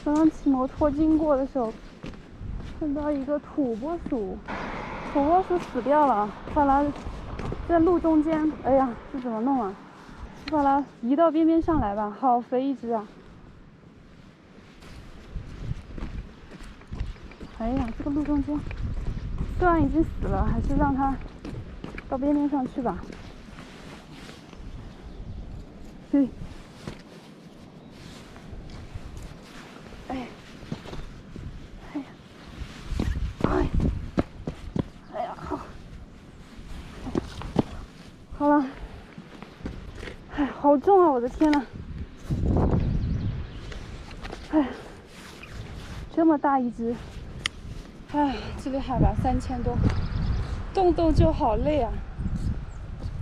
刚刚骑摩托经过的时候，看到一个土拨鼠，土拨鼠死掉了，把它在路中间，哎呀，这怎么弄啊？把它移到边边上来吧，好肥一只啊！哎呀，这个路中间虽然已经死了，还是让它到边边上去吧。对。哎，哎呀，哎呀，好了，哎，好重啊！我的天呐，哎，这么大一只，哎，这里海拔3000多，动动就好累啊。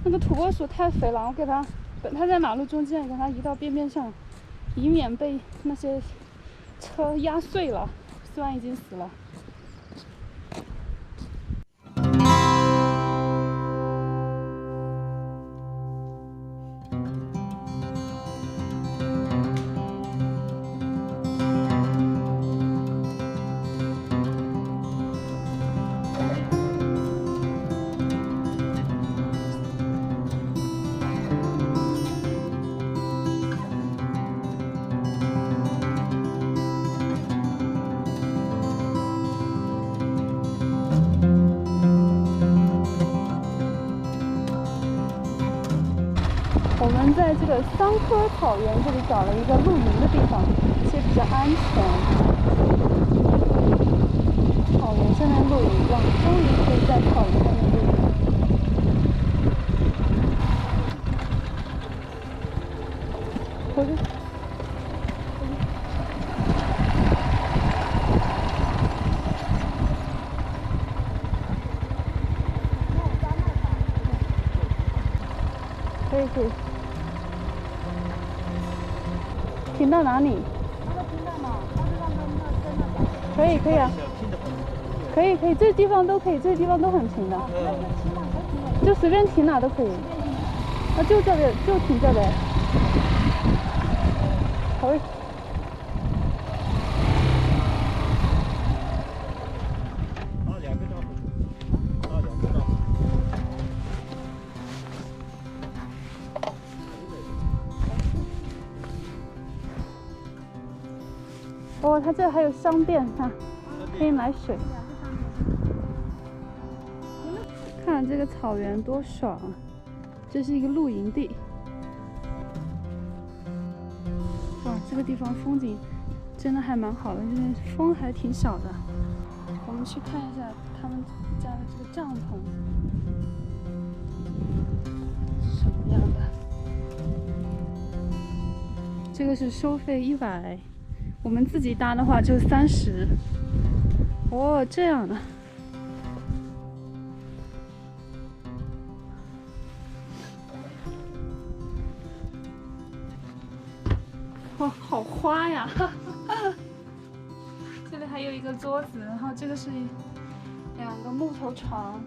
那个土拨鼠太肥了，我给它，本它在马路中间，给它移到边边上，以免被那些车压碎了。虽然已经死了。我们在这个桑科草原这里找了一个露营的地方，而且比较安全。草原上面露营，哇，终于可以在草原上面露营。回去。可以可以。停到哪里？可以可以啊，可以可以，这地方都可以，这地方都很平的，就随便停哪都可以。啊，就这边，就停这边。可以。哦，它这还有商店，看，可以买水。看这个草原多爽啊！这是一个露营地。哇，这个地方风景真的还蛮好的，就是风还挺小的。我们去看一下他们家的这个帐篷是什么样的。这个是收费100。我们自己搭的话就30。哦，这样的。哇，好花呀！这里还有一个桌子，然后这个是2个木头床。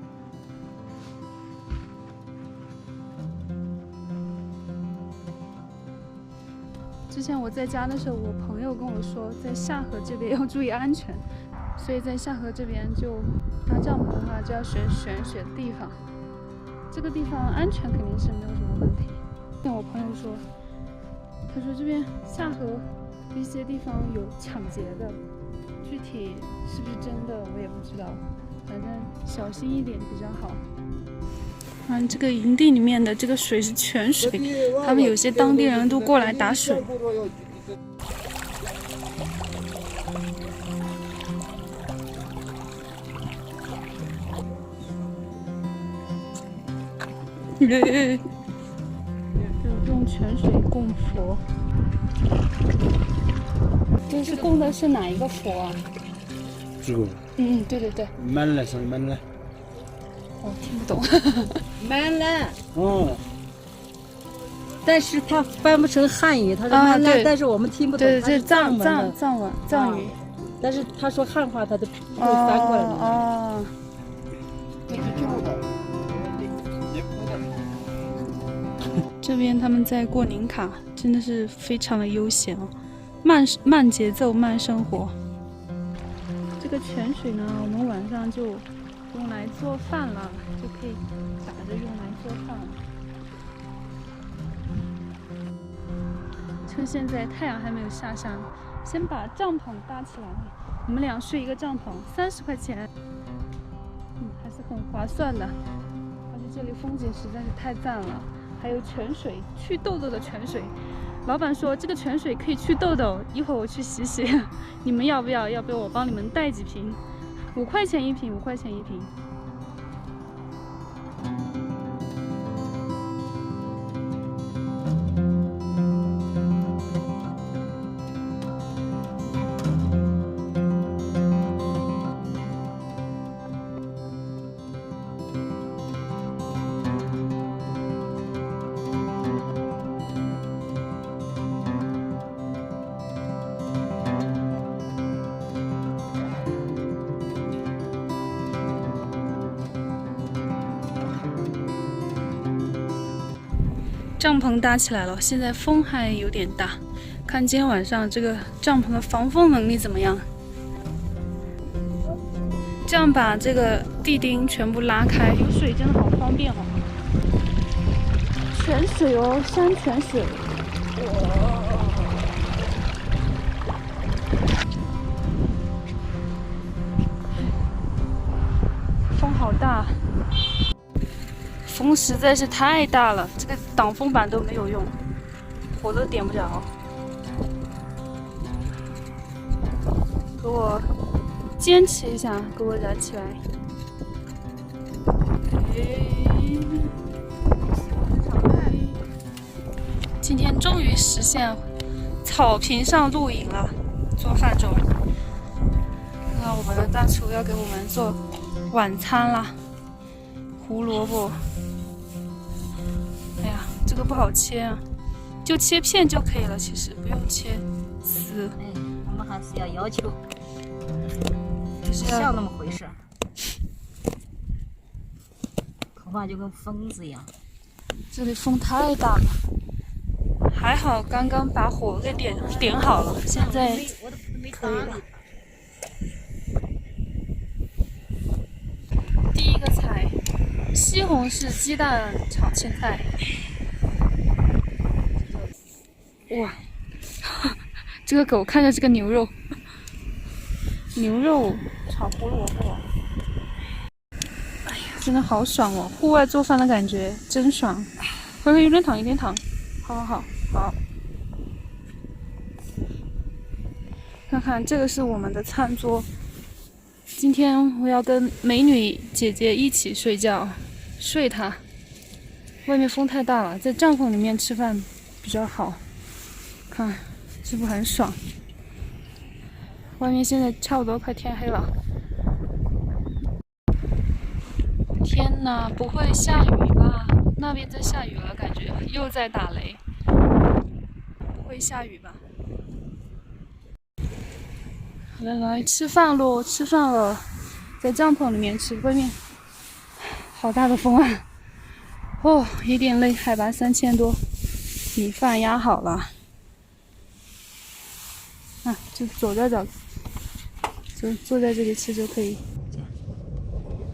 之前我在家的时候，我朋友跟我说，在下河这边要注意安全，所以在下河这边就搭帐篷的话，就要选地方。这个地方安全肯定是没有什么问题。像我朋友说，他说这边下河一些地方有抢劫的，具体是不是真的我也不知道，反正小心一点比较好。这个营地里面的这个水是泉水，他们有些当地人都过来打水。用泉水供佛，这是供的是哪一个佛啊？这个。对对对。满了，上满了。我听不懂。满了。哦。但是他翻不成汉语，他说满了，但是我们听不懂。对，这是藏语。但是他说汉话，他都会翻过来的。哦。这边他们在过年卡，真的是非常的悠闲哦。慢节奏、慢生活。这个泉水呢，我们晚上就用来做饭了，就可以打着用来做饭了。趁现在太阳还没有下山，先把帐篷搭起来。我们俩睡一个帐篷，30块钱，还是很划算的。而且这里风景实在是太赞了，还有泉水，祛痘痘的泉水。老板说这个泉水可以祛痘痘，一会儿我去洗洗，你们要不要？要不要我帮你们带几瓶？5块钱一瓶，5块钱一瓶。帐篷搭起来了，现在风还有点大，看今天晚上这个帐篷的防风能力怎么样。这样把这个地钉全部拉开，有水真的好方便哦。泉水哦，山泉水。风好大。风实在是太大了，这个挡风板都没有用，火都点不着。给我坚持一下，给我燃起来。今天终于实现草坪上露营了，做饭中。那我们的大厨要给我们做晚餐啦，胡萝卜。哎呀，这个不好切啊，就切片就可以了，其实不用切丝。哎，我们还是要求，就是要像那么回事，恐怕就跟疯子一样。这里风太大了，还好刚刚把火给点好了，现在可以了。第一个菜，西红柿鸡蛋炒青菜。哇，这个狗看着这个牛肉，牛肉炒胡萝卜。哎呀，真的好爽哦！户外做饭的感觉真爽。回回有点烫，有点烫。好。看看这个是我们的餐桌。今天我要跟美女姐姐一起睡觉，睡她。外面风太大了，在帐篷里面吃饭比较好。看，是不是很爽？外面现在差不多快天黑了。天哪，不会下雨吧？那边在下雨了，感觉又在打雷。不会下雨吧？来吃饭喽！吃饭了，在帐篷里面吃，外面好大的风啊！哦，有点累，海拔3000多，米饭压好了。啊，就走着走，坐在这里吃就可以。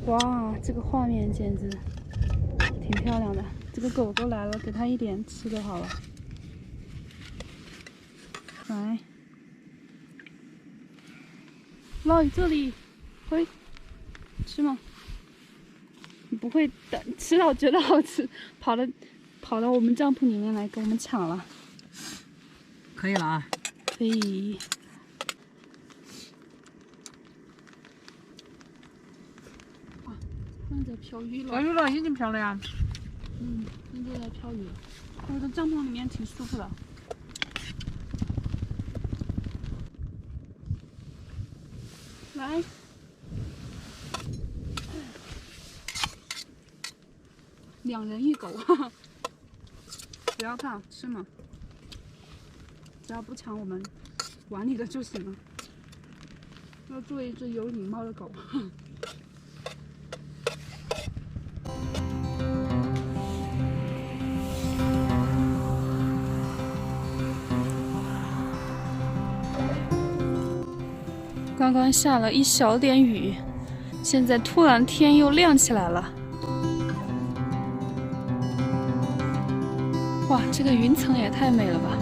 哇，这个画面简直挺漂亮的。这个狗狗来了，给它一点吃的好了。来，捞你这里，会吃吗？你不会等吃到觉得好吃，跑到我们帐篷里面来跟我们抢了。可以了啊。可以。哇，正在飘雨了。飘雨了，已经飘了呀。现在在飘雨。我的帐篷里面挺舒服的。来。2人1狗，不要怕，吃嘛。只要不抢我们碗里的就行了。要做一只有礼貌的狗。刚刚下了一小点雨，现在突然天又亮起来了。哇，这个云层也太美了吧！